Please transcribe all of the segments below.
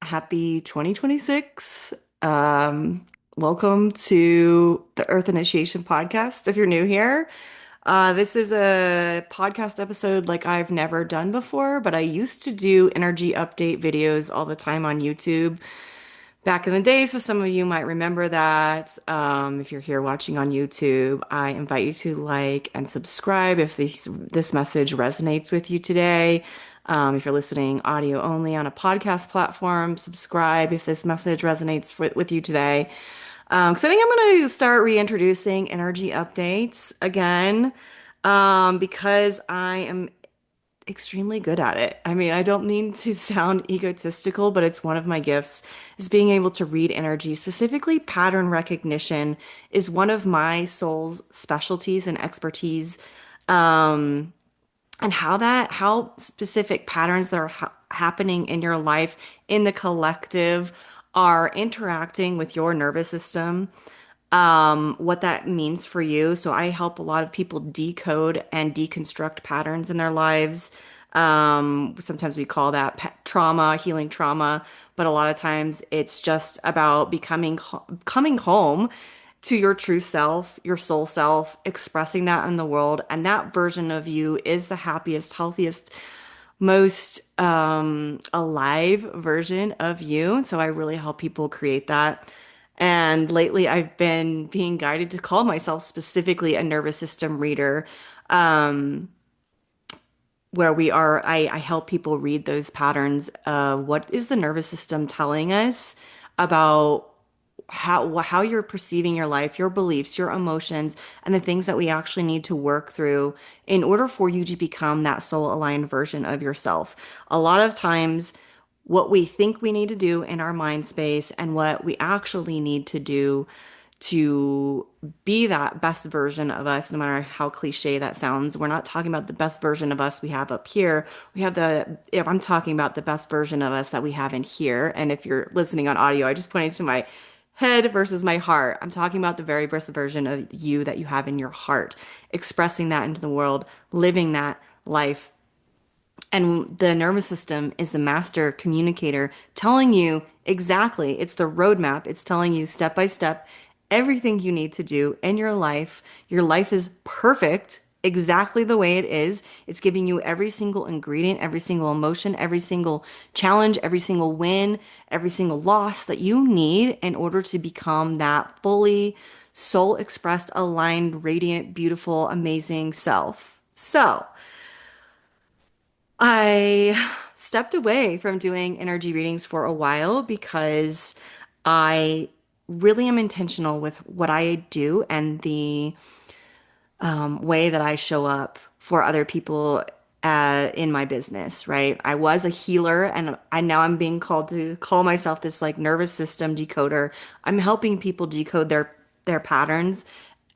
Happy 2026. Um, Welcome to the Earth Initiation Podcast. If you're new here, this is a podcast episode like I've never done before, but I used to do energy update videos all the time on YouTube back in the day. So some of you might remember that. If you're here watching on YouTube, I invite you to like and subscribe if this message resonates with you today. If you're listening audio only on a podcast platform, subscribe if this message resonates with you today. Because I think I'm going to start reintroducing energy updates again, because I am extremely good at it. I mean, I don't mean to sound egotistical, but it's one of my gifts is being able to read energy. Specifically, pattern recognition is one of my soul's specialties and expertise. And how specific patterns that are happening in your life in the collective are interacting with your nervous system, what that means for you. So I help a lot of people decode and deconstruct patterns in their lives. Sometimes we call that trauma, healing trauma, but a lot of times it's just about coming home to your true self, your soul self, expressing that in the world. And that version of you is the happiest, healthiest, most alive version of you. So I really help people create that. And lately, I've been being guided to call myself specifically a nervous system reader, where I help people read those patterns. What is the nervous system telling us about how you're perceiving your life, your beliefs, your emotions, and the things that we actually need to work through in order for you to become that soul aligned version of yourself. A lot of times, what we think we need to do in our mind space and what we actually need to do to be that best version of us, no matter how cliche that sounds. We're not talking about the best version of us we have up here. If I'm talking about the best version of us that we have in here. And if you're listening on audio, I just pointed to my head versus my heart. I'm talking about the very best version of you that you have in your heart, expressing that into the world, living that life. And the nervous system is the master communicator telling you exactly, it's the roadmap. It's telling you step by step everything you need to do in your life. Your life is perfect exactly the way it is. It's giving you every single ingredient, every single emotion, every single challenge, every single win, every single loss that you need in order to become that fully soul expressed, aligned, radiant, beautiful, amazing self. So, I stepped away from doing energy readings for a while because I really am intentional with what I do and the way that I show up for other people in my business, right? I was a healer and I now I'm being called to call myself this like nervous system decoder. I'm helping people decode their patterns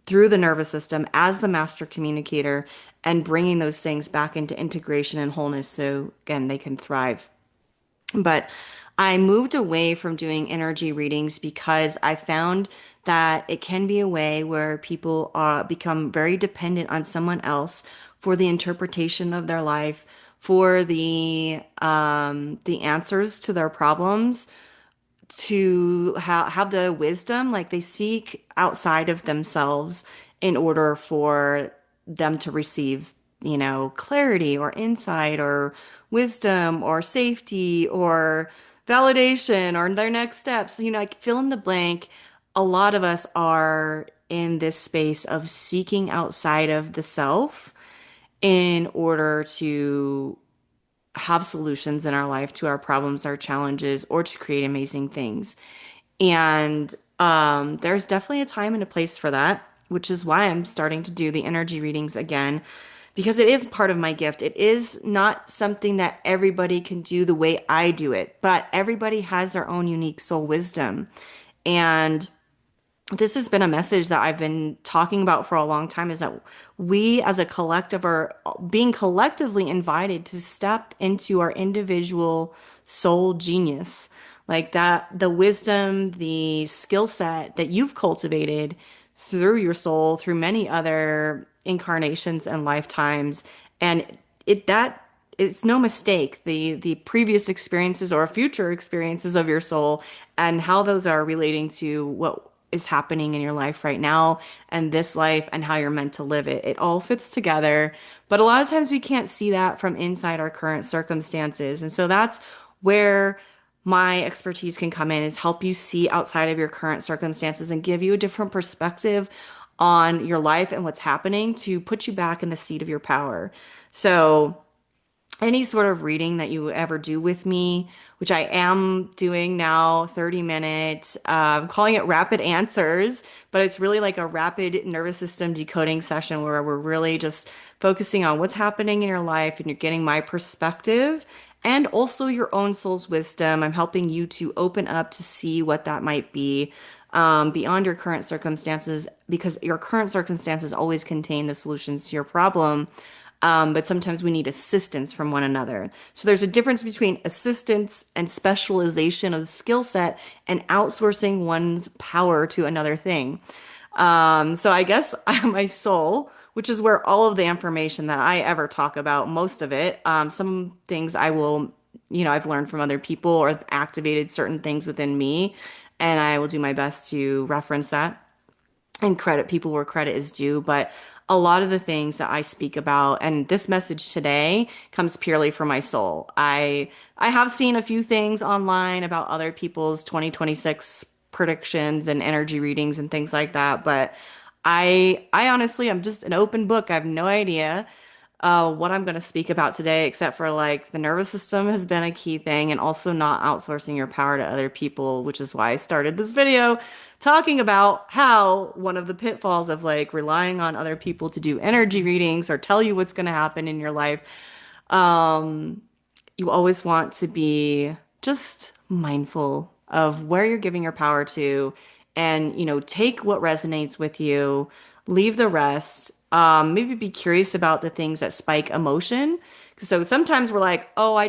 through the nervous system as the master communicator and bringing those things back into integration and wholeness so again they can thrive. But I moved away from doing energy readings because I found that it can be a way where people become very dependent on someone else for the interpretation of their life, for the answers to their problems, to have the wisdom, like they seek outside of themselves in order for them to receive, clarity or insight or wisdom or safety or validation or their next steps. Like fill in the blank. A lot of us are in this space of seeking outside of the self in order to have solutions in our life to our problems, our challenges, or to create amazing things. And there's definitely a time and a place for that, which is why I'm starting to do the energy readings again, because it is part of my gift. It is not something that everybody can do the way I do it, but everybody has their own unique soul wisdom. And this has been a message that I've been talking about for a long time is that we as a collective are being collectively invited to step into our individual soul genius. Like that, the wisdom, the skill set that you've cultivated through your soul, through many other incarnations and lifetimes. And that it's no mistake the previous experiences or future experiences of your soul and how those are relating to what is happening in your life right now and this life and how you're meant to live it. It all fits together. But a lot of times we can't see that from inside our current circumstances. And so that's where my expertise can come in is help you see outside of your current circumstances and give you a different perspective on your life and what's happening to put you back in the seat of your power. So any sort of reading that you ever do with me, which I am doing now, 30 minutes, I'm calling it rapid answers, but it's really like a rapid nervous system decoding session where we're really just focusing on what's happening in your life and you're getting my perspective and also your own soul's wisdom. I'm helping you to open up to see what that might be. Beyond your current circumstances, because your current circumstances always contain the solutions to your problem. But sometimes we need assistance from one another. So there's a difference between assistance and specialization of skill set and outsourcing one's power to another thing. So I guess my soul, which is where all of the information that I ever talk about, most of it, some things I will, I've learned from other people or have activated certain things within me, and I will do my best to reference that and credit people where credit is due. But a lot of the things that I speak about and this message today comes purely from my soul. I have seen a few things online about other people's 2026 predictions and energy readings and things like that, but I honestly I'm just an open book. I have no idea what I'm going to speak about today, except for like the nervous system has been a key thing and also not outsourcing your power to other people, which is why I started this video talking about how one of the pitfalls of like relying on other people to do energy readings or tell you what's going to happen in your life. You always want to be just mindful of where you're giving your power to and, take what resonates with you, leave the rest. Maybe be curious about the things that spike emotion. So sometimes we're like, oh,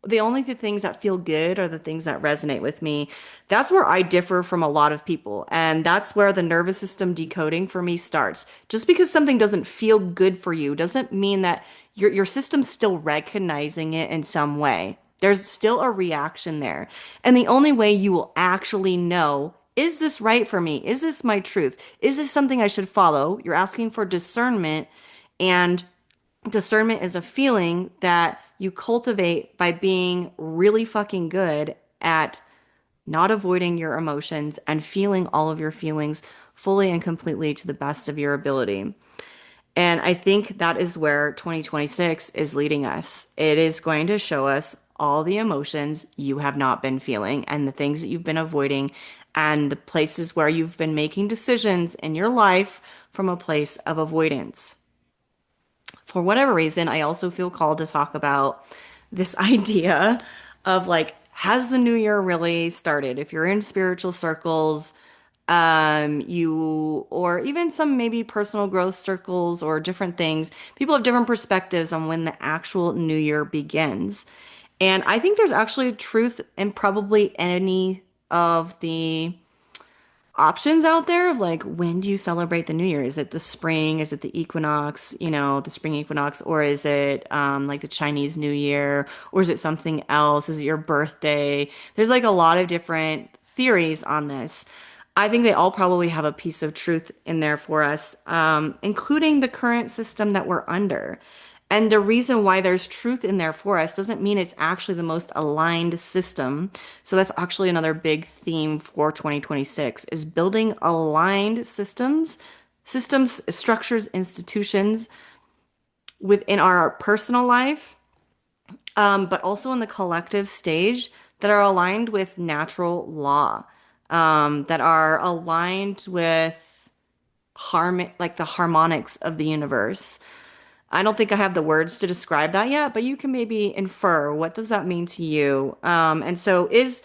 the only things that feel good are the things that resonate with me. That's where I differ from a lot of people. And that's where the nervous system decoding for me starts. Just because something doesn't feel good for you doesn't mean that your system's still recognizing it in some way. There's still a reaction there. And the only way you will actually know, is this right for me? Is this my truth? Is this something I should follow? You're asking for discernment, and discernment is a feeling that you cultivate by being really fucking good at not avoiding your emotions and feeling all of your feelings fully and completely to the best of your ability. And I think that is where 2026 is leading us. It is going to show us all the emotions you have not been feeling and the things that you've been avoiding and the places where you've been making decisions in your life from a place of avoidance. For whatever reason, I also feel called to talk about this idea of like, has the new year really started? If you're in spiritual circles, or even some maybe personal growth circles or different things, people have different perspectives on when the actual new year begins. And I think there's actually truth in probably any of the options out there of like, when do you celebrate the new year? Is it the spring? Is it the equinox, the spring equinox? Or is it like the Chinese New Year? Or is it something else? Is it your birthday? There's like a lot of different theories on this. I think they all probably have a piece of truth in there for us, including the current system that we're under. And the reason why there's truth in there for us doesn't mean it's actually the most aligned system. So that's actually another big theme for 2026 is building aligned systems, structures, institutions within our personal life, but also in the collective stage that are aligned with natural law, that are aligned with like the harmonics of the universe. I don't think I have the words to describe that yet, but you can maybe infer what does that mean to you. And so is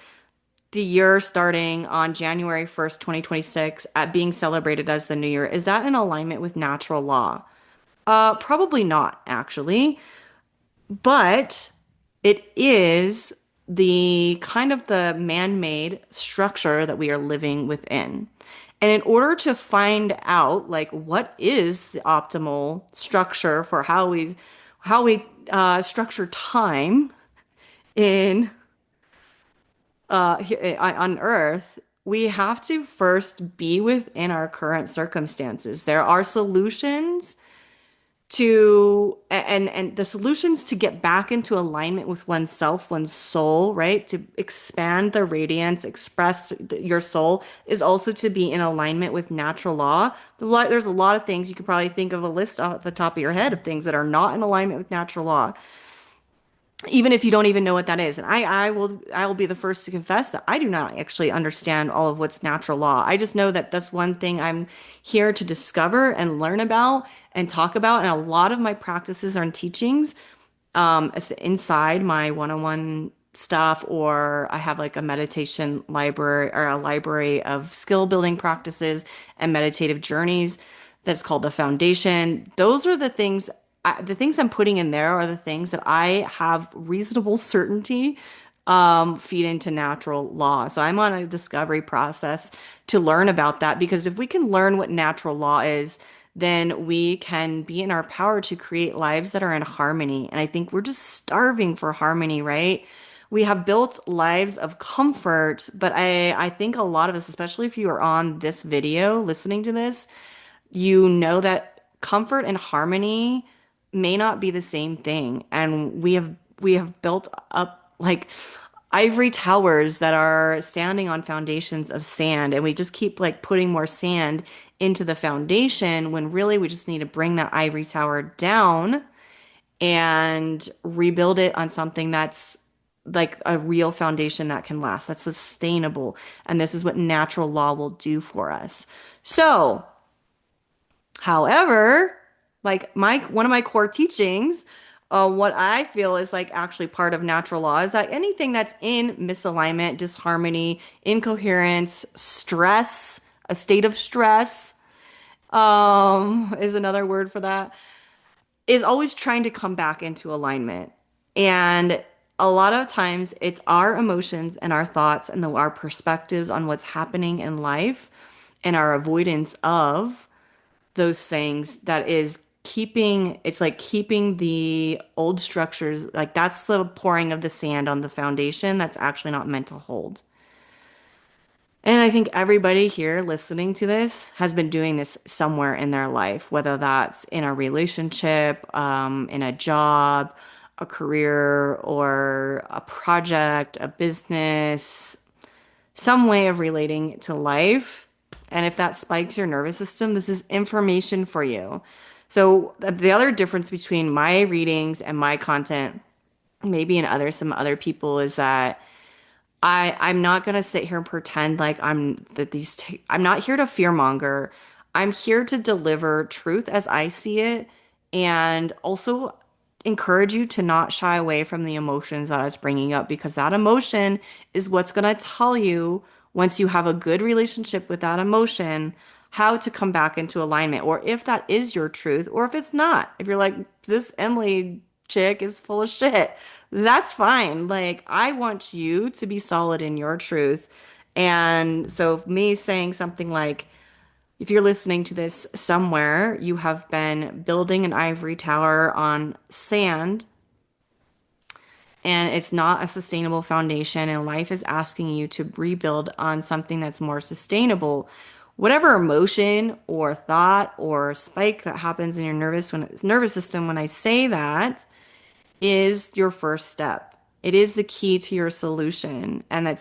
the year starting on January 1st, 2026 at being celebrated as the new year, is that in alignment with natural law? Probably not, actually. But it is the kind of the man-made structure that we are living within. And in order to find out like what is the optimal structure for how we structure time in on Earth, we have to first be within our current circumstances. There are solutions to and the solutions to get back into alignment with oneself, one's soul, right? To expand the radiance, express your soul is also to be in alignment with natural law. There's a lot of things you could probably think of a list off the top of your head of things that are not in alignment with natural law, even if you don't even know what that is. And I will be the first to confess that I do not actually understand all of what's natural law. I just know that that's one thing I'm here to discover and learn about and talk about. And a lot of my practices and teachings inside my one-on-one stuff, or I have like a meditation library or a library of skill building practices and meditative journeys that's called the foundation. Those are the things I'm putting in there are the things that I have reasonable certainty feed into natural law. So I'm on a discovery process to learn about that, because if we can learn what natural law is, then we can be in our power to create lives that are in harmony. And I think we're just starving for harmony, right? We have built lives of comfort, but I think a lot of us, especially if you are on this video listening to this, you know that comfort and harmony may not be the same thing. And we have built up like ivory towers that are standing on foundations of sand, and we just keep like putting more sand into the foundation when really we just need to bring that ivory tower down and rebuild it on something that's like a real foundation that can last, that's sustainable. And this is what natural law will do for us. So, however, like my one of my core teachings, what I feel is like actually part of natural law is that anything that's in misalignment, disharmony, incoherence, stress, a state of stress, is another word for that, is always trying to come back into alignment. And a lot of times it's our emotions and our thoughts and our perspectives on what's happening in life and our avoidance of those things that is it's like keeping the old structures, like that's the pouring of the sand on the foundation that's actually not meant to hold. And I think everybody here listening to this has been doing this somewhere in their life, whether that's in a relationship, in a job, a career, or a project, a business, some way of relating to life. And if that spikes your nervous system, this is information for you. So the other difference between my readings and my content, maybe in some other people, is that I'm not gonna sit here and pretend like I'm not here to fearmonger. I'm here to deliver truth as I see it, and also encourage you to not shy away from the emotions that I was bringing up, because that emotion is what's gonna tell you, once you have a good relationship with that emotion, how to come back into alignment, or if that is your truth, or if it's not. If you're like, this Emily chick is full of shit, that's fine. Like, I want you to be solid in your truth. And so, me saying something like, if you're listening to this somewhere, you have been building an ivory tower on sand and it's not a sustainable foundation, and life is asking you to rebuild on something that's more sustainable. Whatever emotion or thought or spike that happens in your nervous system when I say that is your first step. It is the key to your solution. And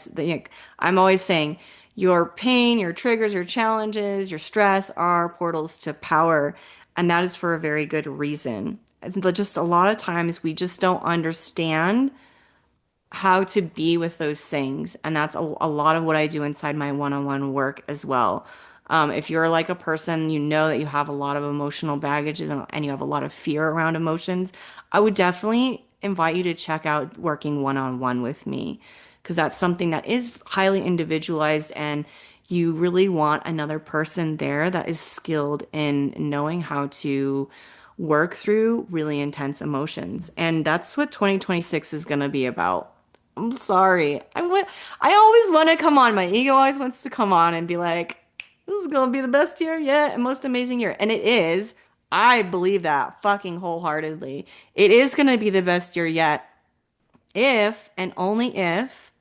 I'm always saying your pain, your triggers, your challenges, your stress are portals to power. And that is for a very good reason. Just a lot of times we just don't understand how to be with those things. And that's a lot of what I do inside my one-on-one work as well. If you're like a person, you know that you have a lot of emotional baggages and you have a lot of fear around emotions, I would definitely invite you to check out working one-on-one with me, because that's something that is highly individualized, and you really want another person there that is skilled in knowing how to work through really intense emotions. And that's what 2026 is going to be about. I'm sorry. I always want to come on. My ego always wants to come on and be like, this is gonna be the best year yet and most amazing year. And it is. I believe that fucking wholeheartedly. It is going to be the best year yet if and only if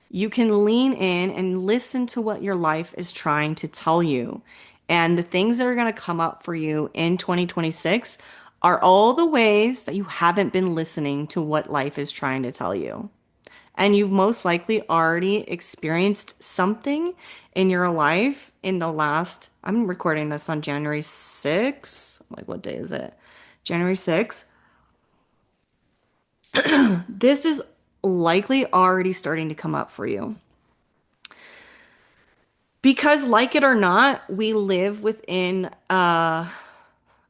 you can lean in and listen to what your life is trying to tell you. And the things that are going to come up for you in 2026 are all the ways that you haven't been listening to what life is trying to tell you. And you've most likely already experienced something in your life in the last, I'm recording this on January 6th. Like, what day is it? January 6th. This is likely already starting to come up for you. Because like it or not, we live within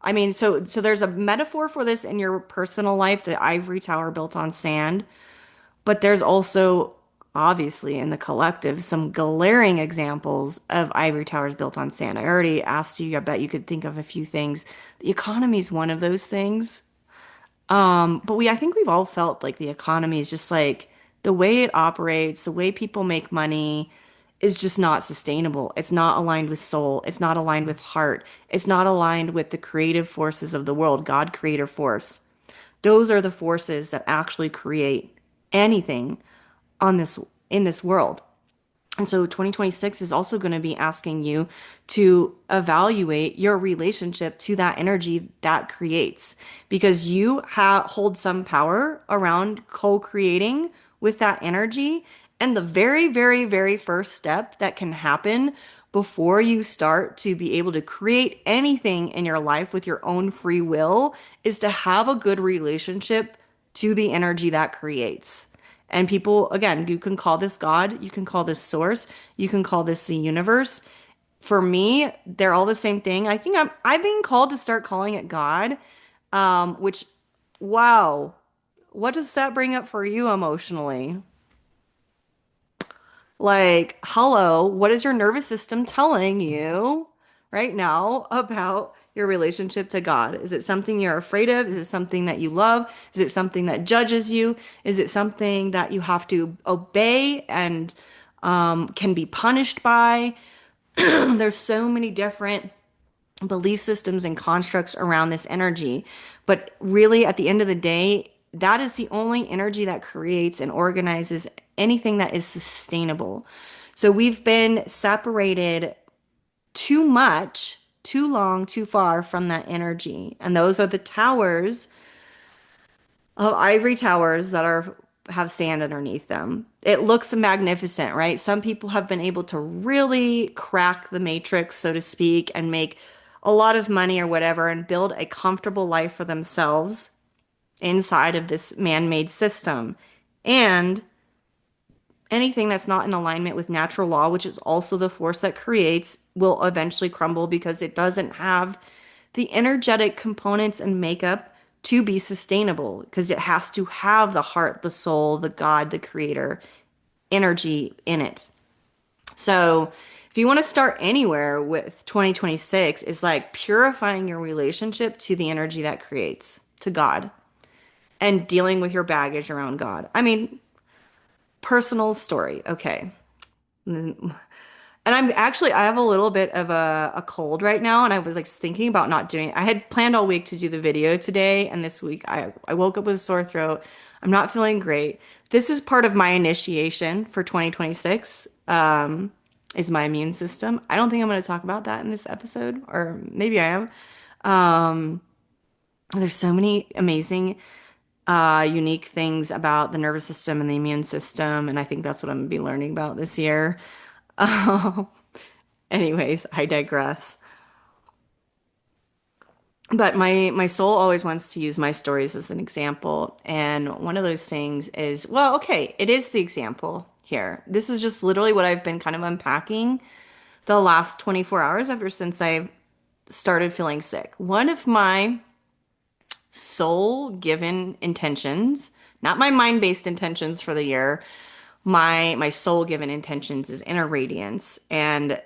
I mean, so there's a metaphor for this in your personal life, the ivory tower built on sand, but there's also obviously in the collective some glaring examples of ivory towers built on sand. I already asked you, I bet you could think of a few things. The economy is one of those things. But I think we've all felt like the economy is just like the way it operates, the way people make money is just not sustainable. It's not aligned with soul. It's not aligned with heart. It's not aligned with the creative forces of the world, God creator force. Those are the forces that actually create anything on this in this world. And so 2026 is also going to be asking you to evaluate your relationship to that energy that creates because you hold some power around co-creating with that energy. And the very, very, very first step that can happen before you start to be able to create anything in your life with your own free will is to have a good relationship to the energy that creates. And people, again, you can call this God, you can call this source, you can call this the universe. For me, they're all the same thing. I think I've been called to start calling it God, which, wow, what does that bring up for you emotionally? Like, hello, what is your nervous system telling you right now about your relationship to God? Is it something you're afraid of? Is it something that you love? Is it something that judges you? Is it something that you have to obey and can be punished by? There's so many different belief systems and constructs around this energy. But really, at the end of the day, that is the only energy that creates and organizes anything that is sustainable. So we've been separated too much, too long, too far from that energy. And those are the towers ivory towers that are have sand underneath them. It looks magnificent, right? Some people have been able to really crack the matrix, so to speak, and make a lot of money or whatever and build a comfortable life for themselves inside of this man-made system. And anything that's not in alignment with natural law, which is also the force that creates, will eventually crumble because it doesn't have the energetic components and makeup to be sustainable because it has to have the heart, the soul, the God, the creator energy in it. So, if you want to start anywhere with 2026, it's like purifying your relationship to the energy that creates, to God, and dealing with your baggage around God. I mean, personal story. Okay. And I have a little bit of a cold right now, and I was like thinking about not doing it. I had planned all week to do the video today, and this week I woke up with a sore throat. I'm not feeling great. This is part of my initiation for 2026, is my immune system. I don't think I'm going to talk about that in this episode, or maybe I am. Um, there's so many amazing, unique things about the nervous system and the immune system, and I think that's what I'm going to be learning about this year. Anyways, I digress. But my soul always wants to use my stories as an example. And one of those things is, well, okay, it is the example here. This is just literally what I've been kind of unpacking the last 24 hours ever since I've started feeling sick. One of my soul given intentions, not my mind-based intentions for the year, my soul given intentions is inner radiance. And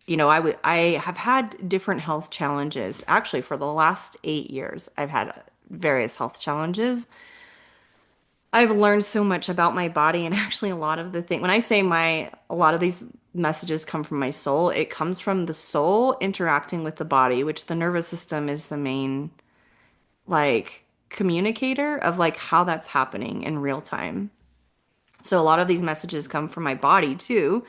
I have had different health challenges. Actually, for the last 8 years, I've had various health challenges. I've learned so much about my body and actually a lot of the thing when I say a lot of these messages come from my soul. It comes from the soul interacting with the body, which the nervous system is the main like communicator of like how that's happening in real time. So a lot of these messages come from my body too.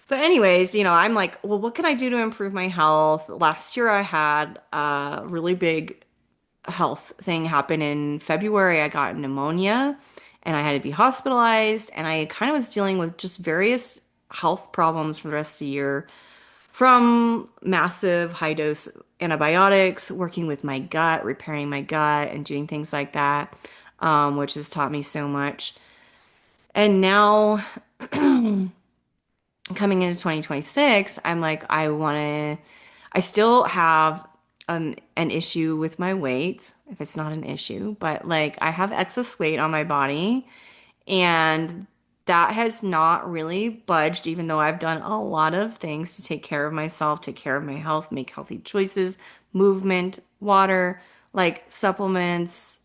But anyways, I'm like, well, what can I do to improve my health? Last year I had a really big health thing happen in February. I got pneumonia and I had to be hospitalized, and I kind of was dealing with just various health problems for the rest of the year, from massive high dose antibiotics, working with my gut, repairing my gut, and doing things like that, which has taught me so much. And now coming into 2026, I'm like, I still have an issue with my weight, if it's not an issue, but like I have excess weight on my body, and that has not really budged, even though I've done a lot of things to take care of myself, take care of my health, make healthy choices, movement, water, like supplements,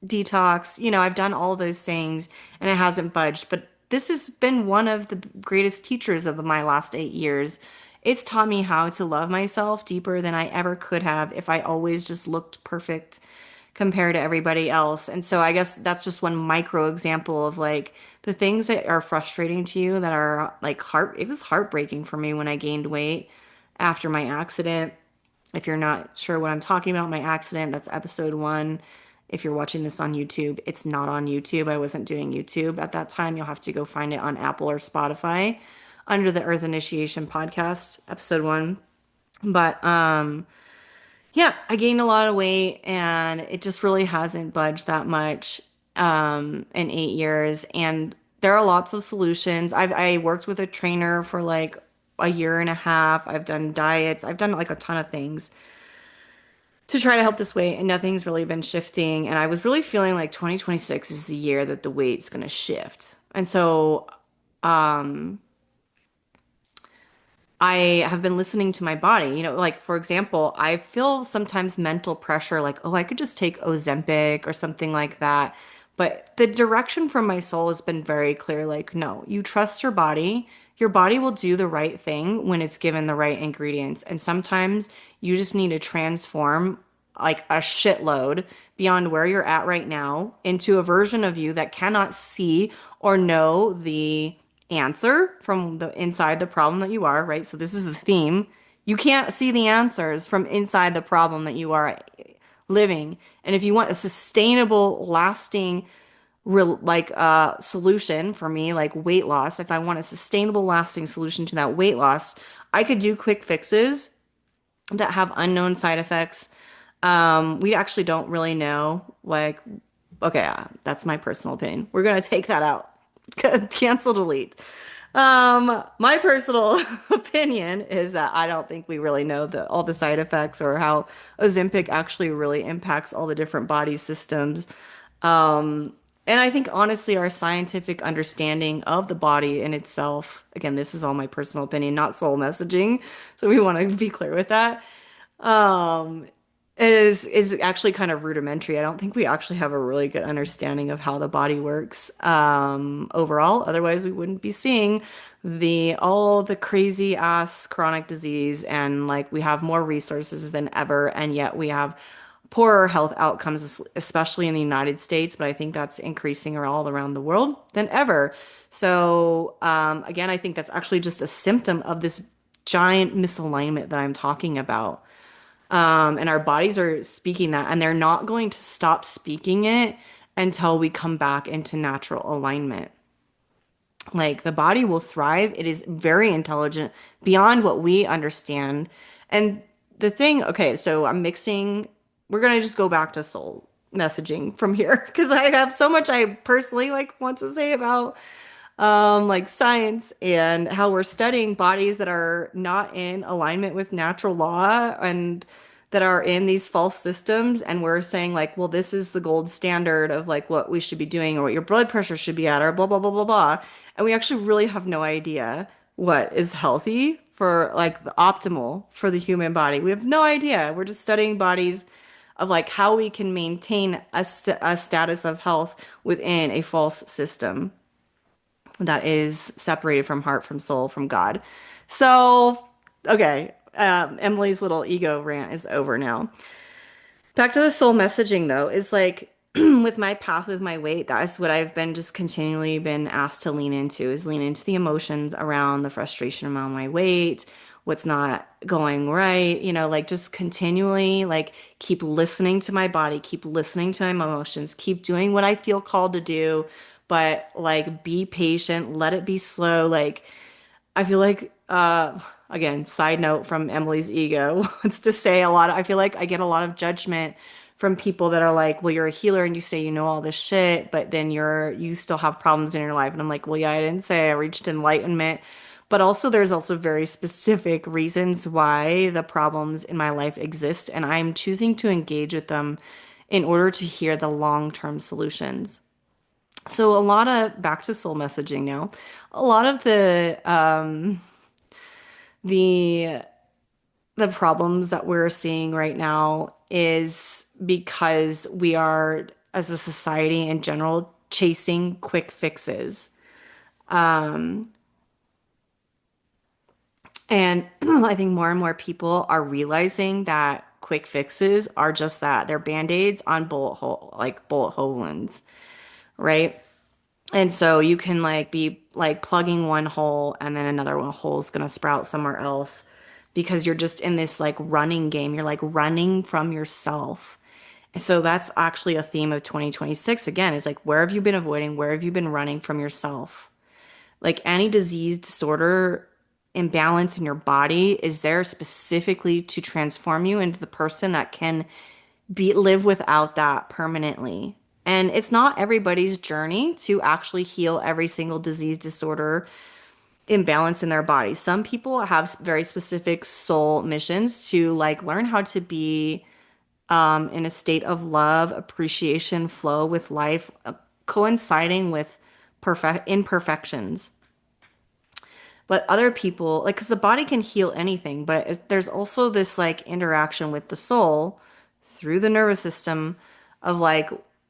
detox. I've done all those things and it hasn't budged. But this has been one of the greatest teachers of my last 8 years. It's taught me how to love myself deeper than I ever could have if I always just looked perfect compared to everybody else. And so I guess that's just one micro example of like the things that are frustrating to you that are like it was heartbreaking for me when I gained weight after my accident. If you're not sure what I'm talking about, my accident, that's episode 1. If you're watching this on YouTube, it's not on YouTube. I wasn't doing YouTube at that time. You'll have to go find it on Apple or Spotify under the Earth Initiation podcast, episode 1. But yeah, I gained a lot of weight and it just really hasn't budged that much in 8 years. And there are lots of solutions. I worked with a trainer for like a year and a half. I've done diets. I've done like a ton of things to try to help this weight, and nothing's really been shifting. And I was really feeling like 2026 is the year that the weight's going to shift. And so I have been listening to my body. Like for example, I feel sometimes mental pressure, like, oh, I could just take Ozempic or something like that. But the direction from my soul has been very clear, like, no, you trust your body. Your body will do the right thing when it's given the right ingredients. And sometimes you just need to transform like a shitload beyond where you're at right now into a version of you that cannot see or know the answer from the inside the problem that you are, right? So this is the theme. You can't see the answers from inside the problem that you are living. And if you want a sustainable, lasting, real like solution for me, like weight loss, if I want a sustainable, lasting solution to that weight loss, I could do quick fixes that have unknown side effects. We actually don't really know. Like, okay, that's my personal opinion. We're gonna take that out. Cancel, delete. My personal opinion is that I don't think we really know all the side effects or how Ozempic actually really impacts all the different body systems. And I think honestly, our scientific understanding of the body in itself, again, this is all my personal opinion, not soul messaging. So we want to be clear with that. Um, is actually kind of rudimentary. I don't think we actually have a really good understanding of how the body works overall. Otherwise, we wouldn't be seeing the all the crazy ass chronic disease, and like we have more resources than ever, and yet we have poorer health outcomes, especially in the United States. But I think that's increasing all around the world than ever. So again, I think that's actually just a symptom of this giant misalignment that I'm talking about. And our bodies are speaking that, and they're not going to stop speaking it until we come back into natural alignment. Like the body will thrive. It is very intelligent beyond what we understand. And the thing, okay, so we're gonna just go back to soul messaging from here because I have so much I personally like want to say about like science and how we're studying bodies that are not in alignment with natural law and that are in these false systems. And we're saying like, well, this is the gold standard of like what we should be doing or what your blood pressure should be at or blah, blah, blah, blah, blah. And we actually really have no idea what is healthy for like the optimal for the human body. We have no idea. We're just studying bodies of like how we can maintain a status of health within a false system. that is separated from heart, from soul, from God. So, okay, Emily's little ego rant is over now. Back to the soul messaging though, is like with my path with my weight, that's what I've been just continually been asked to lean into is lean into the emotions around the frustration around my weight, what's not going right, like just continually like keep listening to my body, keep listening to my emotions, keep doing what I feel called to do, but like be patient, let it be slow, like I feel like, again, side note from Emily's ego, it's to say a lot. I feel like I get a lot of judgment from people that are like, well, you're a healer and you say you know all this shit, but then you still have problems in your life. And I'm like, well, yeah, I didn't say I reached enlightenment. But also, there's also very specific reasons why the problems in my life exist. And I'm choosing to engage with them in order to hear the long-term solutions. So a lot of back to soul messaging now. A lot of the the problems that we're seeing right now is because we are, as a society in general, chasing quick fixes. And I think more and more people are realizing that quick fixes are just that. They're band-aids on bullet hole wounds, right? And so you can like be like plugging one hole and then another one hole is gonna sprout somewhere else because you're just in this like running game. You're like running from yourself. And so that's actually a theme of 2026 again, is like where have you been avoiding? Where have you been running from yourself? Like any disease, disorder, imbalance in your body is there specifically to transform you into the person that can live without that permanently. And it's not everybody's journey to actually heal every single disease, disorder, imbalance in their body. Some people have very specific soul missions to like learn how to be in a state of love, appreciation, flow with life, coinciding with perfect imperfections. But other people, like, because the body can heal anything, but there's also this like interaction with the soul through the nervous system of like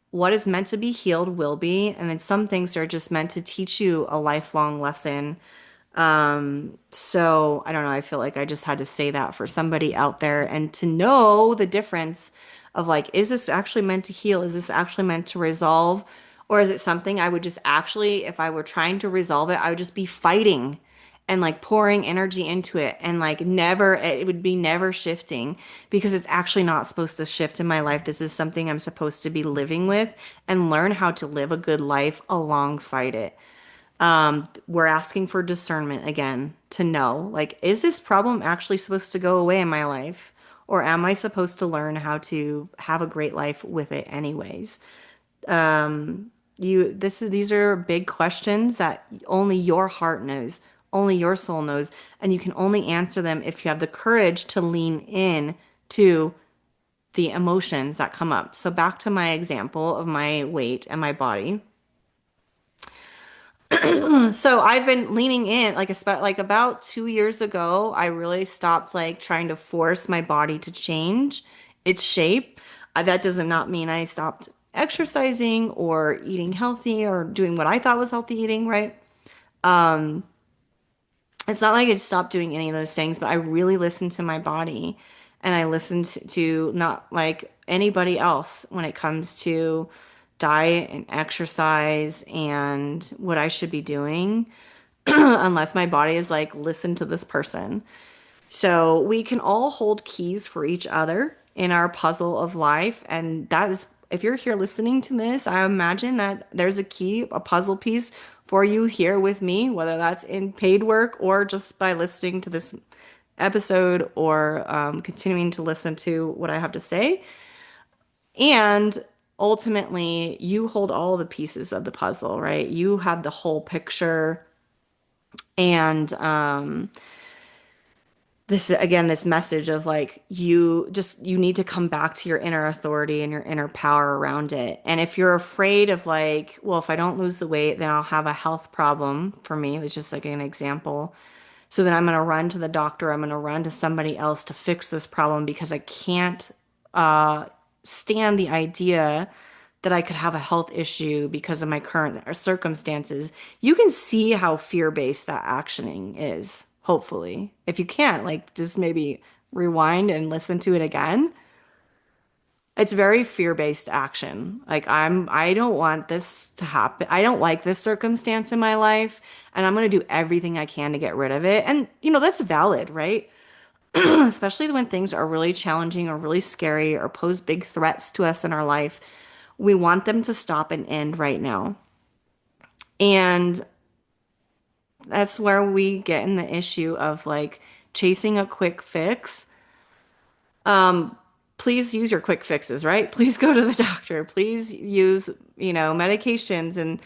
what is meant to be healed will be, and then some things are just meant to teach you a lifelong lesson. So I don't know, I feel like I just had to say that for somebody out there and to know the difference of like, is this actually meant to heal? Is this actually meant to resolve? Or is it something I would just actually, if I were trying to resolve it, I would just be fighting and like pouring energy into it and like never, it would be never shifting because it's actually not supposed to shift in my life. This is something I'm supposed to be living with and learn how to live a good life alongside it. We're asking for discernment again to know, like, is this problem actually supposed to go away in my life? Or am I supposed to learn how to have a great life with it anyways? These are big questions that only your heart knows, only your soul knows, and you can only answer them if you have the courage to lean in to the emotions that come up. So back to my example of my weight and my body. So I've been leaning in, like about 2 years ago, I really stopped like trying to force my body to change its shape. That does not mean I stopped exercising or eating healthy or doing what I thought was healthy eating, right? It's not like I stopped doing any of those things, but I really listened to my body and I listened to not like anybody else when it comes to diet and exercise and what I should be doing, unless my body is like, listen to this person. So we can all hold keys for each other in our puzzle of life. And that is, if you're here listening to this, I imagine that there's a key, a puzzle piece for you here with me, whether that's in paid work or just by listening to this episode or continuing to listen to what I have to say. And ultimately, you hold all the pieces of the puzzle, right? You have the whole picture. And this again, this message of like you need to come back to your inner authority and your inner power around it. And if you're afraid of like, well, if I don't lose the weight, then I'll have a health problem. For me, it's just like an example. So then I'm going to run to the doctor, I'm going to run to somebody else to fix this problem because I can't stand the idea that I could have a health issue because of my current circumstances. You can see how fear-based that actioning is, hopefully. If you can't, like just maybe rewind and listen to it again. It's very fear-based action. Like I don't want this to happen. I don't like this circumstance in my life, and I'm going to do everything I can to get rid of it. And that's valid, right? Especially when things are really challenging or really scary or pose big threats to us in our life. We want them to stop and end right now. And that's where we get in the issue of like chasing a quick fix. Please use your quick fixes, right? Please go to the doctor. Please use, medications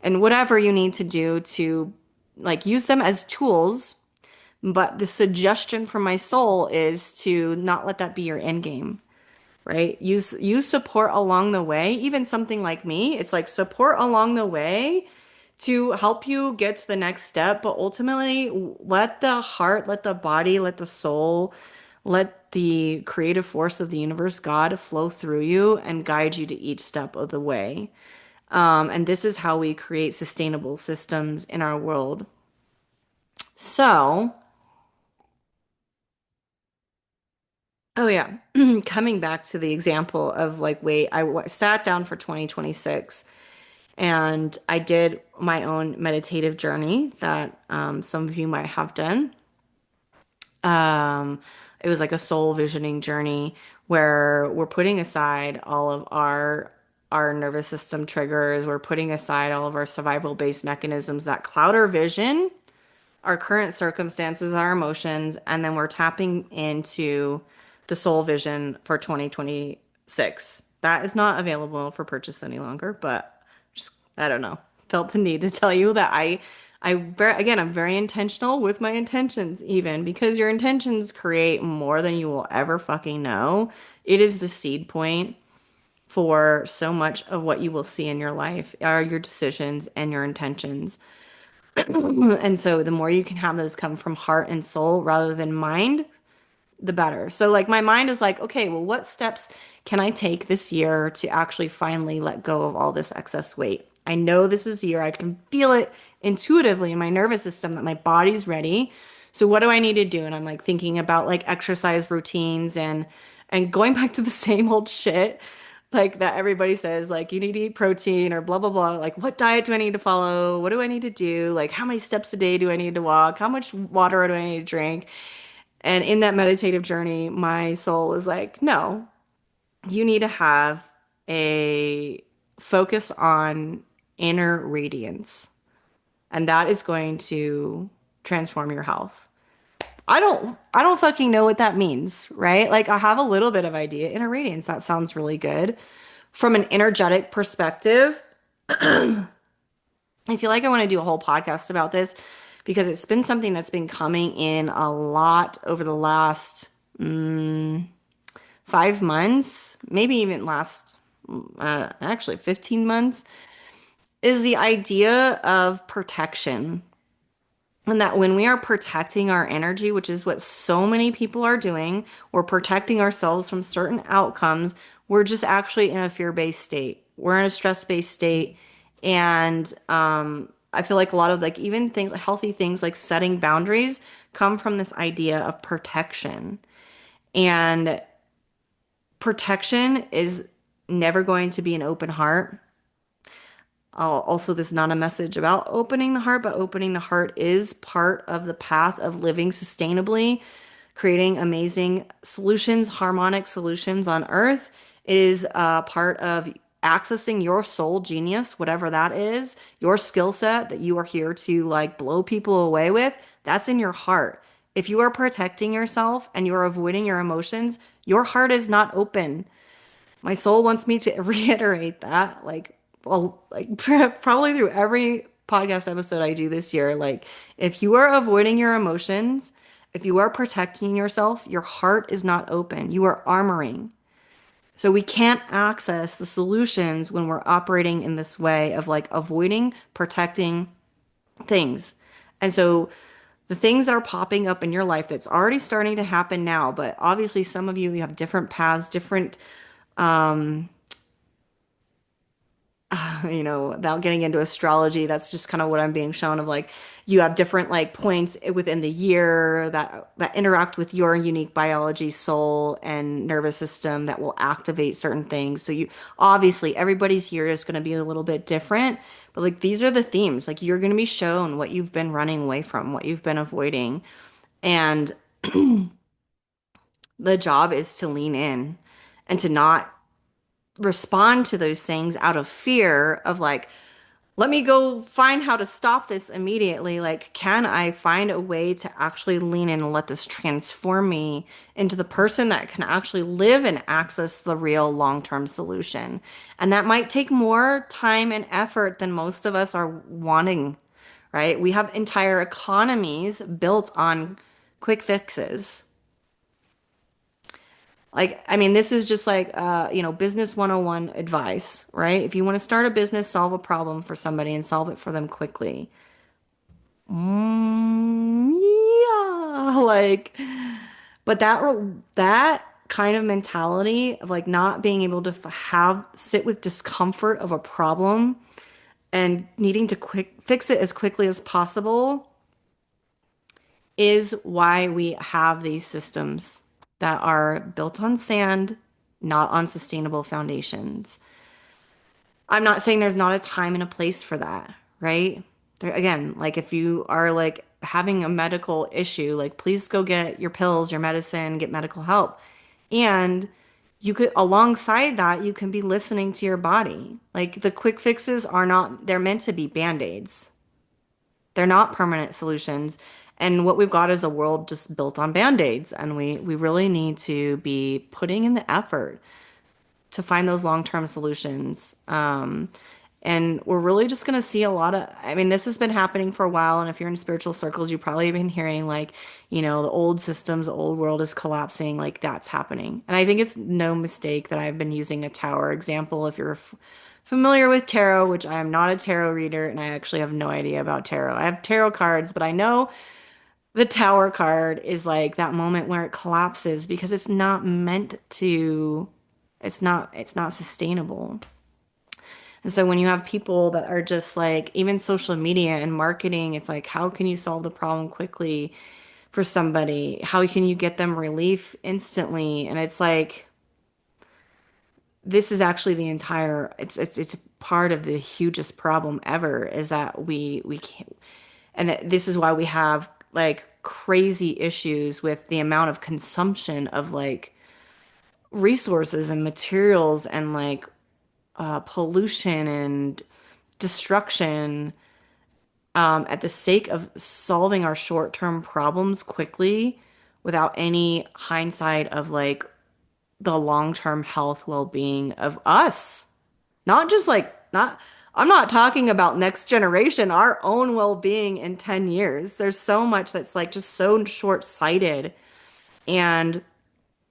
and whatever you need to do to like use them as tools. But the suggestion from my soul is to not let that be your end game, right? Use support along the way. Even something like me, it's like support along the way to help you get to the next step, but ultimately let the heart, let the body, let the soul, let the creative force of the universe, God, flow through you and guide you to each step of the way. And this is how we create sustainable systems in our world. So, oh yeah, coming back to the example of like, wait, sat down for 2026 and I did my own meditative journey that some of you might have done. Um, it was like a soul visioning journey where we're putting aside all of our nervous system triggers, we're putting aside all of our survival based mechanisms that cloud our vision, our current circumstances, our emotions, and then we're tapping into the soul vision for 2026. That is not available for purchase any longer, but just I don't know. Felt the need to tell you that I'm very intentional with my intentions even because your intentions create more than you will ever fucking know. It is the seed point for so much of what you will see in your life are your decisions and your intentions. And so the more you can have those come from heart and soul rather than mind, the better. So like my mind is like, okay, well, what steps can I take this year to actually finally let go of all this excess weight? I know this is a year. I can feel it intuitively in my nervous system that my body's ready. So what do I need to do? And I'm like thinking about like exercise routines and going back to the same old shit like that everybody says like you need to eat protein or blah blah blah. Like what diet do I need to follow? What do I need to do? Like how many steps a day do I need to walk? How much water do I need to drink? And in that meditative journey, my soul was like, no, you need to have a focus on inner radiance. And that is going to transform your health. I don't fucking know what that means, right? Like I have a little bit of idea. Inner radiance, that sounds really good. From an energetic perspective, I feel like I want to do a whole podcast about this because it's been something that's been coming in a lot over the last 5 months, maybe even last actually 15 months, is the idea of protection. And that when we are protecting our energy, which is what so many people are doing, we're protecting ourselves from certain outcomes. We're just actually in a fear-based state. We're in a stress-based state. And I feel like a lot of like even healthy things like setting boundaries come from this idea of protection. And protection is never going to be an open heart. Also, this is not a message about opening the heart, but opening the heart is part of the path of living sustainably, creating amazing solutions, harmonic solutions on earth. It is part of accessing your soul genius, whatever that is, your skill set that you are here to like blow people away with. That's in your heart. If you are protecting yourself and you are avoiding your emotions, your heart is not open. My soul wants me to reiterate that, like, well, like probably through every podcast episode I do this year. Like, if you are avoiding your emotions, if you are protecting yourself, your heart is not open. You are armoring. So we can't access the solutions when we're operating in this way of like avoiding, protecting things. And so the things that are popping up in your life that's already starting to happen now, but obviously some of you have different paths, different without getting into astrology, that's just kind of what I'm being shown of like you have different like points within the year that interact with your unique biology, soul, and nervous system that will activate certain things. So you obviously everybody's year is going to be a little bit different, but like these are the themes. Like you're going to be shown what you've been running away from, what you've been avoiding, and the job is to lean in and to not respond to those things out of fear of like, let me go find how to stop this immediately. Like, can I find a way to actually lean in and let this transform me into the person that can actually live and access the real long-term solution? And that might take more time and effort than most of us are wanting, right? We have entire economies built on quick fixes. Like, I mean, this is just like, business 101 advice, right? If you want to start a business, solve a problem for somebody and solve it for them quickly. Yeah, like, but that kind of mentality of like not being able to sit with discomfort of a problem and needing to quick fix it as quickly as possible is why we have these systems that are built on sand, not on sustainable foundations. I'm not saying there's not a time and a place for that, right? There, again, like if you are like having a medical issue, like please go get your pills, your medicine, get medical help. And you could, alongside that, you can be listening to your body. Like the quick fixes are not, they're meant to be band-aids. They're not permanent solutions. And what we've got is a world just built on band-aids. And we really need to be putting in the effort to find those long-term solutions. And we're really just going to see a lot of, I mean, this has been happening for a while. And if you're in spiritual circles, you've probably been hearing like, the old systems, the old world is collapsing. Like that's happening. And I think it's no mistake that I've been using a tower example. If you're familiar with tarot, which I am not a tarot reader, and I actually have no idea about tarot. I have tarot cards, but I know the tower card is like that moment where it collapses because it's not meant to, it's not sustainable. And so when you have people that are just like, even social media and marketing, it's like, how can you solve the problem quickly for somebody? How can you get them relief instantly? And it's like, this is actually the entire, it's part of the hugest problem ever is that we can't, and this is why we have like crazy issues with the amount of consumption of like resources and materials and like pollution and destruction at the sake of solving our short-term problems quickly without any hindsight of like the long-term health well-being of us. Not just like not I'm not talking about next generation, our own well-being in 10 years. There's so much that's like just so short-sighted. And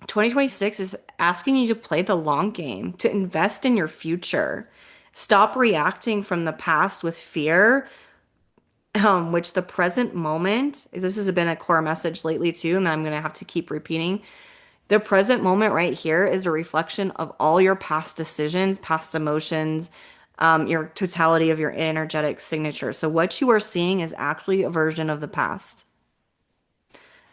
2026 is asking you to play the long game, to invest in your future. Stop reacting from the past with fear, which the present moment, this has been a core message lately too, and I'm going to have to keep repeating. The present moment right here is a reflection of all your past decisions, past emotions, your totality of your energetic signature. So what you are seeing is actually a version of the past.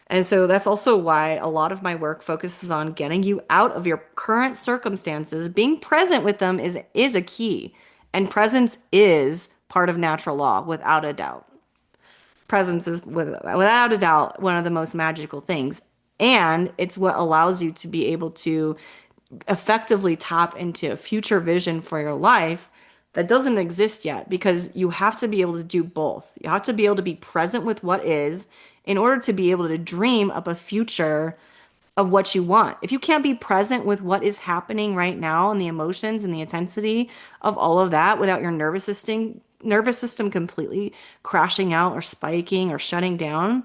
And so that's also why a lot of my work focuses on getting you out of your current circumstances. Being present with them is a key. And presence is part of natural law, without a doubt. Presence is without a doubt one of the most magical things. And it's what allows you to be able to effectively tap into a future vision for your life that doesn't exist yet because you have to be able to do both. You have to be able to be present with what is in order to be able to dream up a future of what you want. If you can't be present with what is happening right now and the emotions and the intensity of all of that without your nervous system completely crashing out or spiking or shutting down,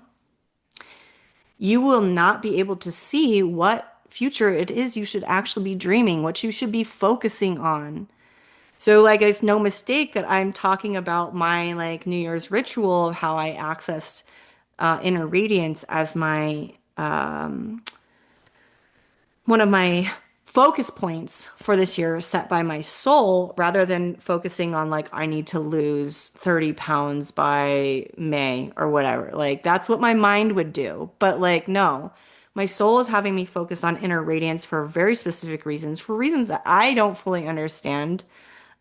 you will not be able to see what future it is you should actually be dreaming, what you should be focusing on. So like it's no mistake that I'm talking about my like New Year's ritual of how I accessed inner radiance as my one of my focus points for this year set by my soul rather than focusing on like I need to lose 30 pounds by May or whatever. Like that's what my mind would do. But like no, my soul is having me focus on inner radiance for very specific reasons, for reasons that I don't fully understand.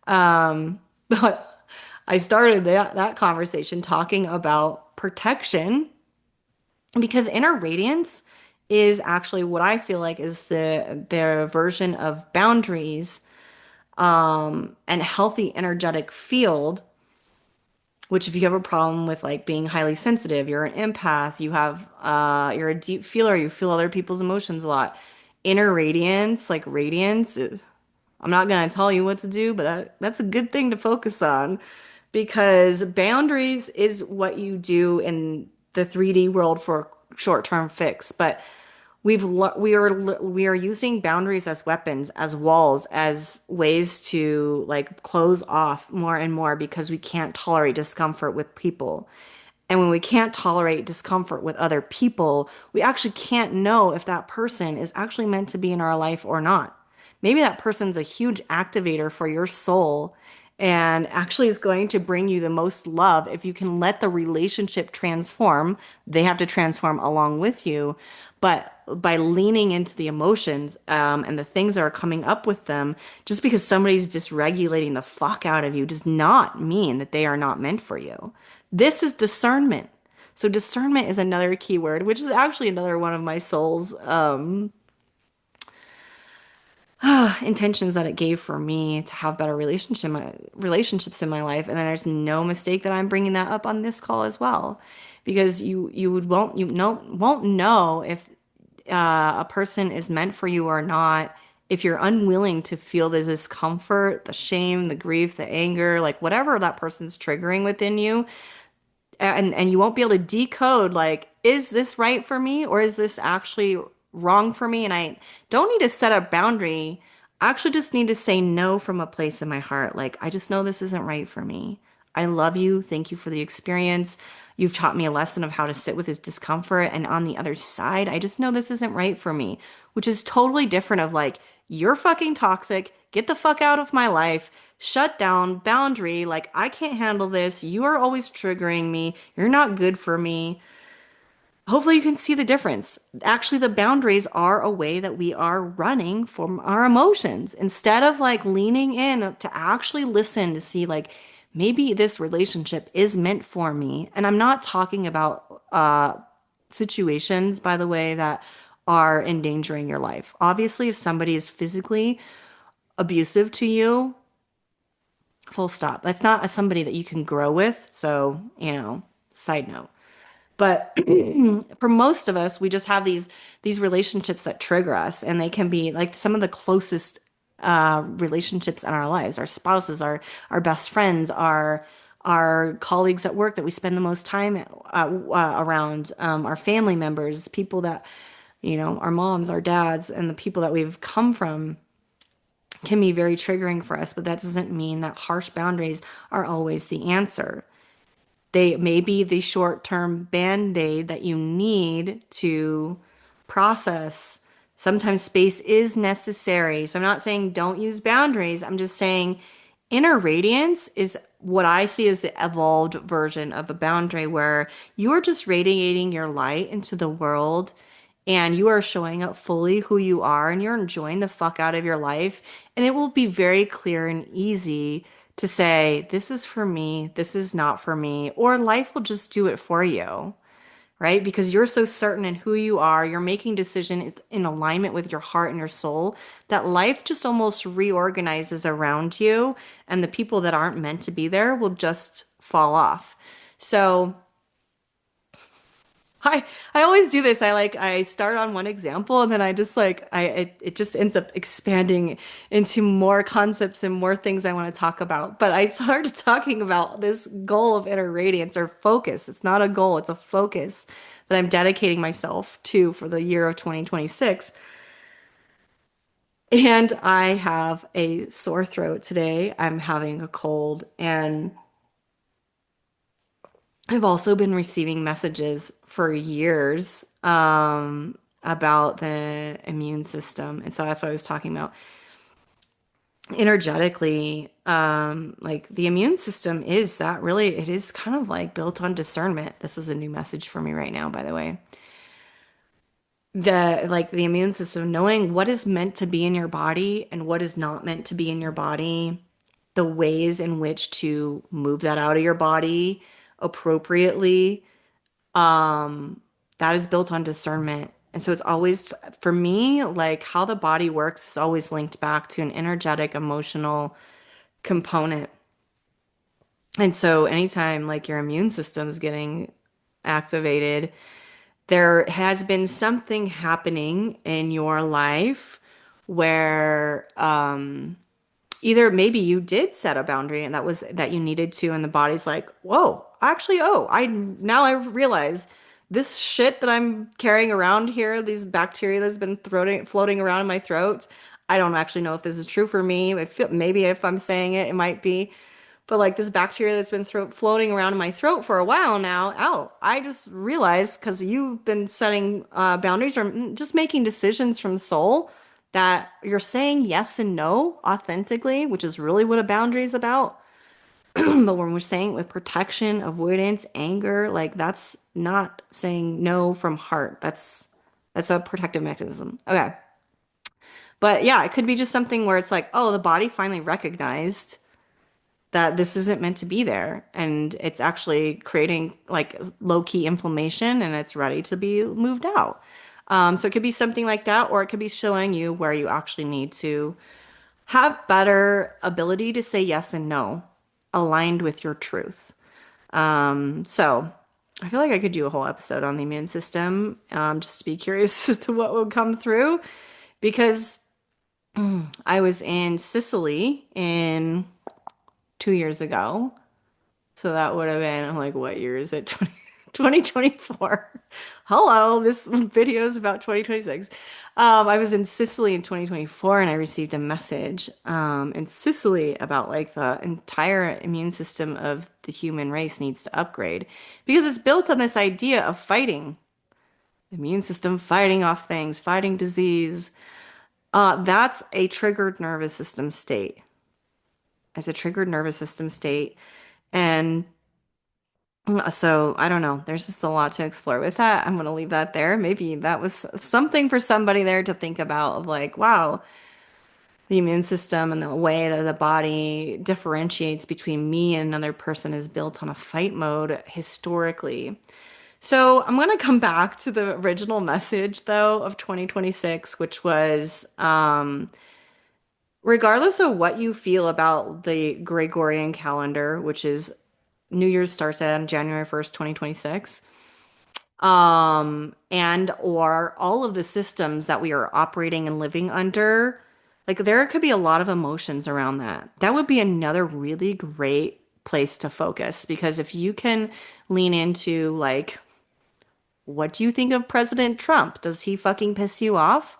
But I started that conversation talking about protection because inner radiance is actually what I feel like is the version of boundaries and healthy energetic field, which if you have a problem with like being highly sensitive, you're an empath, you're a deep feeler, you feel other people's emotions a lot. Inner radiance, like radiance, I'm not gonna tell you what to do, but that's a good thing to focus on because boundaries is what you do in the 3D world for short-term fix, but we are using boundaries as weapons, as walls, as ways to like close off more and more because we can't tolerate discomfort with people. And when we can't tolerate discomfort with other people, we actually can't know if that person is actually meant to be in our life or not. Maybe that person's a huge activator for your soul and actually is going to bring you the most love if you can let the relationship transform. They have to transform along with you. But by leaning into the emotions and the things that are coming up with them, just because somebody's dysregulating the fuck out of you does not mean that they are not meant for you. This is discernment. So discernment is another keyword, which is actually another one of my soul's intentions that it gave for me to have better relationships in my life. And then there's no mistake that I'm bringing that up on this call as well, because you won't know if a person is meant for you or not if you're unwilling to feel the discomfort, the shame, the grief, the anger, like whatever that person's triggering within you, and you won't be able to decode like, is this right for me or is this actually wrong for me? And I don't need to set a boundary. I actually just need to say no from a place in my heart. Like, I just know this isn't right for me. I love you. Thank you for the experience. You've taught me a lesson of how to sit with this discomfort. And on the other side, I just know this isn't right for me, which is totally different of like, you're fucking toxic. Get the fuck out of my life. Shut down, boundary. Like, I can't handle this. You are always triggering me. You're not good for me. Hopefully, you can see the difference. Actually, the boundaries are a way that we are running from our emotions instead of like leaning in to actually listen to see, like, maybe this relationship is meant for me. And I'm not talking about situations, by the way, that are endangering your life. Obviously, if somebody is physically abusive to you, full stop. That's not somebody that you can grow with. So, side note. But for most of us, we just have these relationships that trigger us, and they can be like some of the closest relationships in our lives, our spouses, our best friends, our colleagues at work that we spend the most time around, our family members, people that, our moms, our dads, and the people that we've come from can be very triggering for us, but that doesn't mean that harsh boundaries are always the answer. They may be the short-term band-aid that you need to process. Sometimes space is necessary. So I'm not saying don't use boundaries. I'm just saying inner radiance is what I see as the evolved version of a boundary where you are just radiating your light into the world and you are showing up fully who you are and you're enjoying the fuck out of your life. And it will be very clear and easy to say, this is for me, this is not for me, or life will just do it for you, right? Because you're so certain in who you are, you're making decisions in alignment with your heart and your soul that life just almost reorganizes around you, and the people that aren't meant to be there will just fall off. So, I I always do this. I start on one example and then I just like it just ends up expanding into more concepts and more things I want to talk about. But I started talking about this goal of inner radiance or focus. It's not a goal, it's a focus that I'm dedicating myself to for the year of 2026. And I have a sore throat today. I'm having a cold and I've also been receiving messages for years, about the immune system. And so that's what I was talking about. Energetically, like the immune system is that really, it is kind of like built on discernment. This is a new message for me right now, by the way. The immune system, knowing what is meant to be in your body and what is not meant to be in your body, the ways in which to move that out of your body appropriately, that is built on discernment. And so it's always, for me, like how the body works is always linked back to an energetic, emotional component. And so anytime like your immune system's getting activated, there has been something happening in your life where either maybe you did set a boundary and that was that you needed to, and the body's like, whoa, actually, oh, I realize this shit that I'm carrying around here, these bacteria that's been floating around in my throat. I don't actually know if this is true for me. I feel maybe if I'm saying it, it might be. But like this bacteria that's been floating around in my throat for a while now, I just realized because you've been setting boundaries or just making decisions from soul that you're saying yes and no authentically, which is really what a boundary is about. But when we're saying it with protection, avoidance, anger, like that's not saying no from heart. That's a protective mechanism. Okay. But yeah, it could be just something where it's like, oh, the body finally recognized that this isn't meant to be there and it's actually creating like low-key inflammation and it's ready to be moved out. So it could be something like that, or it could be showing you where you actually need to have better ability to say yes and no aligned with your truth. So I feel like I could do a whole episode on the immune system, just to be curious as to what would come through because I was in Sicily in 2 years ago. So that would have been, I'm like, what year is it? 2024. Hello, this video is about 2026. I was in Sicily in 2024 and I received a message in Sicily about like the entire immune system of the human race needs to upgrade because it's built on this idea of fighting, the immune system fighting off things, fighting disease. That's a triggered nervous system state. As a triggered nervous system state. And so I don't know. There's just a lot to explore with that. I'm going to leave that there. Maybe that was something for somebody there to think about of like, wow, the immune system and the way that the body differentiates between me and another person is built on a fight mode historically. So I'm going to come back to the original message though of 2026, which was regardless of what you feel about the Gregorian calendar, which is New Year's starts on January 1st, 2026, and or all of the systems that we are operating and living under, like there could be a lot of emotions around that. That would be another really great place to focus because if you can lean into like, what do you think of President Trump? Does he fucking piss you off?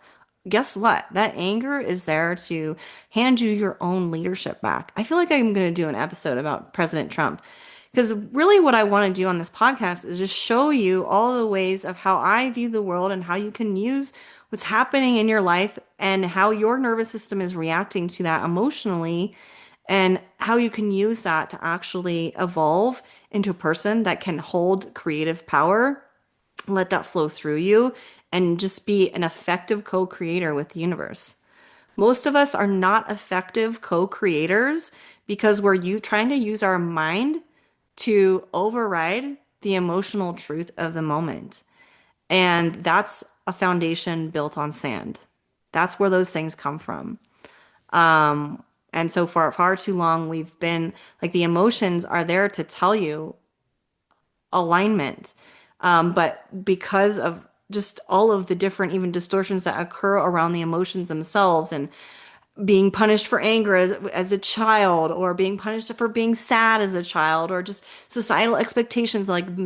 Guess what? That anger is there to hand you your own leadership back. I feel like I'm going to do an episode about President Trump because really what I want to do on this podcast is just show you all the ways of how I view the world and how you can use what's happening in your life and how your nervous system is reacting to that emotionally and how you can use that to actually evolve into a person that can hold creative power, let that flow through you, and just be an effective co-creator with the universe. Most of us are not effective co-creators because we're trying to use our mind to override the emotional truth of the moment. And that's a foundation built on sand. That's where those things come from. And so for far too long, we've been like the emotions are there to tell you alignment. But because of just all of the different even distortions that occur around the emotions themselves and being punished for anger as a child or being punished for being sad as a child or just societal expectations like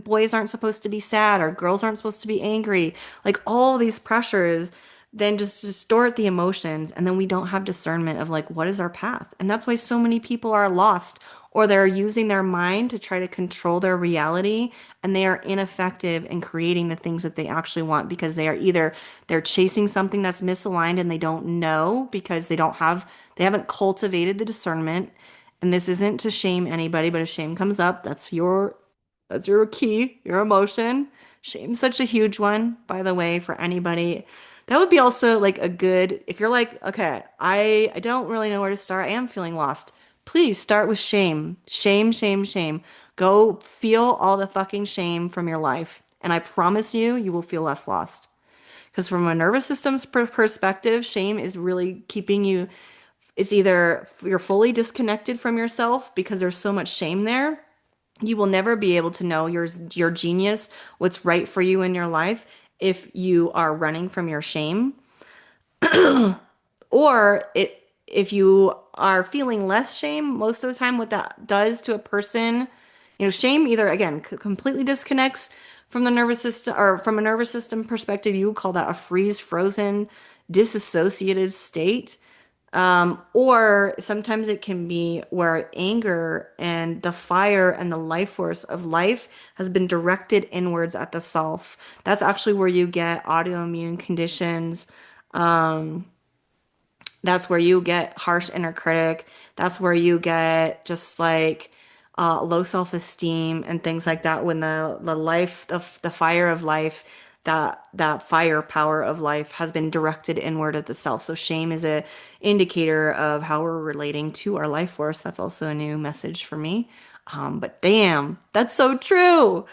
boys aren't supposed to be sad or girls aren't supposed to be angry, like all these pressures then just distort the emotions and then we don't have discernment of like what is our path, and that's why so many people are lost or they're using their mind to try to control their reality, and they are ineffective in creating the things that they actually want because they are either they're chasing something that's misaligned and they don't know because they haven't cultivated the discernment. And this isn't to shame anybody, but if shame comes up, that's your key, your emotion. Shame's such a huge one, by the way, for anybody. That would be also like a good, if you're like, okay, I don't really know where to start. I am feeling lost. Please start with shame. Shame, shame, shame. Go feel all the fucking shame from your life. And I promise you, you will feel less lost. Because from a nervous system's perspective, shame is really keeping you, it's either you're fully disconnected from yourself because there's so much shame there. You will never be able to know your genius, what's right for you in your life if you are running from your shame. Or if you are feeling less shame, most of the time what that does to a person, shame either again completely disconnects from the nervous system, or from a nervous system perspective, you would call that a freeze, frozen, disassociated state. Or sometimes it can be where anger and the fire and the life force of life has been directed inwards at the self. That's actually where you get autoimmune conditions. That's where you get harsh inner critic. That's where you get just like low self-esteem and things like that. When the fire of life, that fire power of life has been directed inward at the self. So shame is a indicator of how we're relating to our life force. That's also a new message for me. But damn, that's so true.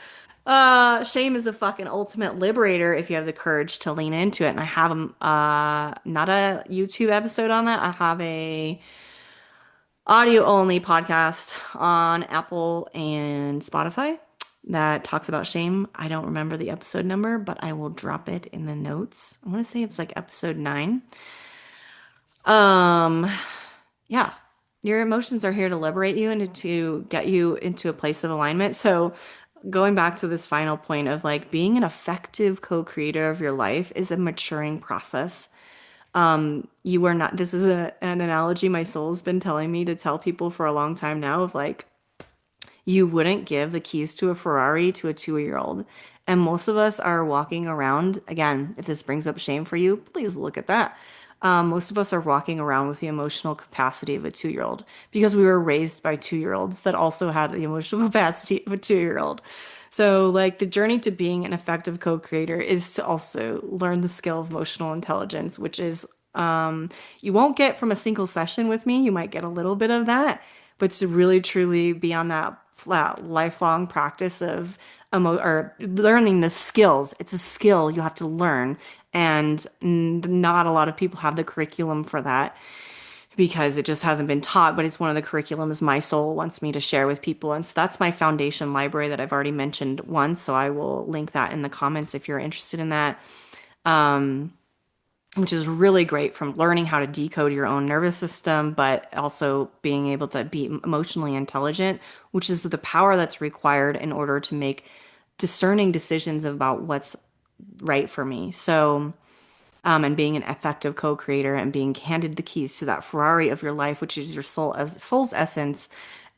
Shame is a fucking ultimate liberator if you have the courage to lean into it. And I have not a YouTube episode on that. I have a audio only podcast on Apple and Spotify that talks about shame. I don't remember the episode number, but I will drop it in the notes. I want to say it's like episode 9. Um, yeah, your emotions are here to liberate you and to get you into a place of alignment. So, going back to this final point of like being an effective co-creator of your life is a maturing process. You are not, this is an analogy my soul's been telling me to tell people for a long time now of like, you wouldn't give the keys to a Ferrari to a 2-year-old. And most of us are walking around, again, if this brings up shame for you, please look at that. Most of us are walking around with the emotional capacity of a 2-year-old because we were raised by 2-year-olds that also had the emotional capacity of a 2-year-old. So, like, the journey to being an effective co-creator is to also learn the skill of emotional intelligence, which is you won't get from a single session with me. You might get a little bit of that, but to really truly be on that lifelong practice of or learning the skills. It's a skill you have to learn, and not a lot of people have the curriculum for that because it just hasn't been taught, but it's one of the curriculums my soul wants me to share with people. And so that's my foundation library that I've already mentioned once. So I will link that in the comments if you're interested in that, which is really great from learning how to decode your own nervous system, but also being able to be emotionally intelligent, which is the power that's required in order to make discerning decisions about what's right for me. So, and being an effective co-creator and being handed the keys to that Ferrari of your life, which is your soul's essence,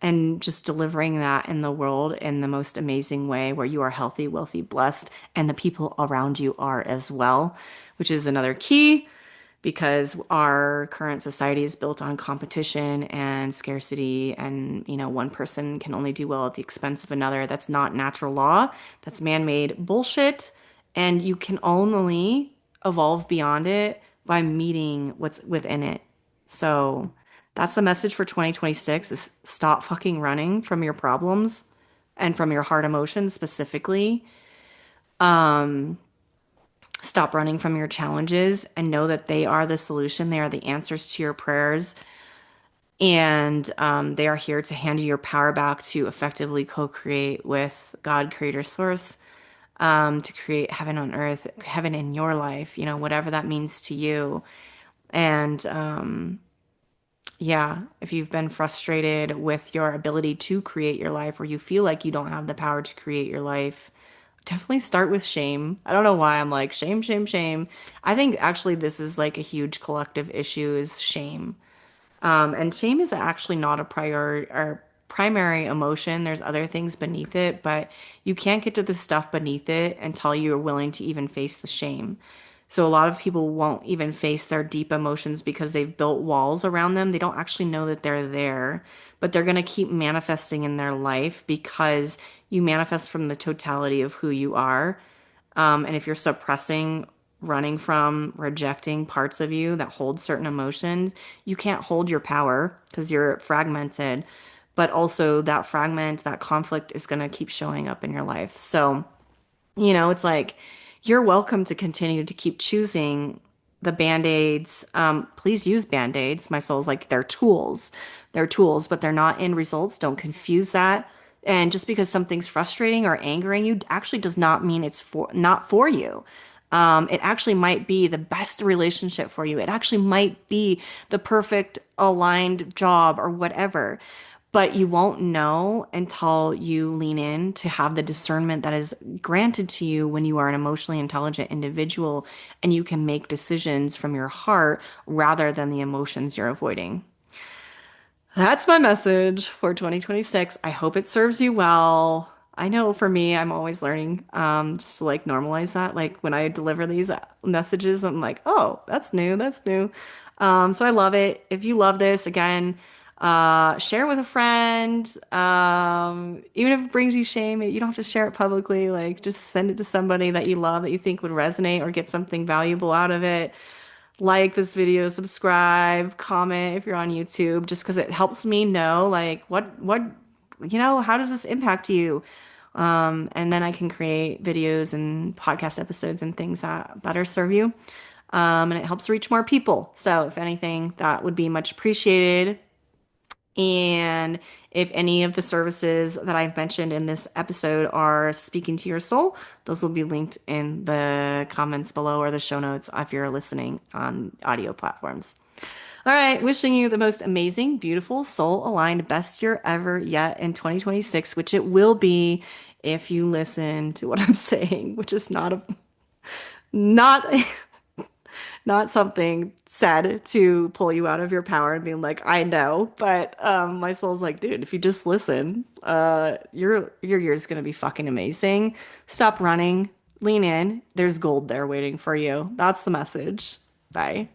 and just delivering that in the world in the most amazing way where you are healthy, wealthy, blessed, and the people around you are as well, which is another key because our current society is built on competition and scarcity, and one person can only do well at the expense of another. That's not natural law. That's man-made bullshit, and you can only evolve beyond it by meeting what's within it. So that's the message for 2026 is stop fucking running from your problems and from your hard emotions specifically. Stop running from your challenges and know that they are the solution. They are the answers to your prayers. And they are here to hand you your power back to effectively co-create with God, Creator, Source, to create heaven on earth, heaven in your life, whatever that means to you. And yeah, if you've been frustrated with your ability to create your life or you feel like you don't have the power to create your life, definitely start with shame. I don't know why I'm like shame, shame, shame. I think actually this is like a huge collective issue is shame. And shame is actually not a primary emotion. There's other things beneath it, but you can't get to the stuff beneath it until you're willing to even face the shame. So a lot of people won't even face their deep emotions because they've built walls around them. They don't actually know that they're there, but they're going to keep manifesting in their life because you manifest from the totality of who you are. And if you're suppressing, running from, rejecting parts of you that hold certain emotions, you can't hold your power because you're fragmented. But also, that fragment, that conflict is going to keep showing up in your life. So, it's like you're welcome to continue to keep choosing the band-aids. Please use band-aids. My soul's like they're tools. They're tools, but they're not end results. Don't confuse that. And just because something's frustrating or angering you actually does not mean it's for not for you. It actually might be the best relationship for you. It actually might be the perfect aligned job or whatever. But you won't know until you lean in to have the discernment that is granted to you when you are an emotionally intelligent individual and you can make decisions from your heart rather than the emotions you're avoiding. That's my message for 2026. I hope it serves you well. I know for me, I'm always learning, just to like normalize that. Like when I deliver these messages, I'm like, oh, that's new, that's new. So I love it. If you love this, again, share it with a friend. Even if it brings you shame, you don't have to share it publicly. Like just send it to somebody that you love that you think would resonate or get something valuable out of it. Like this video, subscribe, comment if you're on YouTube, just because it helps me know like how does this impact you? And then I can create videos and podcast episodes and things that better serve you. And it helps reach more people. So if anything, that would be much appreciated. And if any of the services that I've mentioned in this episode are speaking to your soul, those will be linked in the comments below or the show notes if you're listening on audio platforms. All right, wishing you the most amazing, beautiful, soul aligned, best year ever yet in 2026, which it will be if you listen to what I'm saying, which is not not something said to pull you out of your power and being like, I know, but my soul's like, dude, if you just listen, your year's gonna be fucking amazing. Stop running, lean in. There's gold there waiting for you. That's the message. Bye.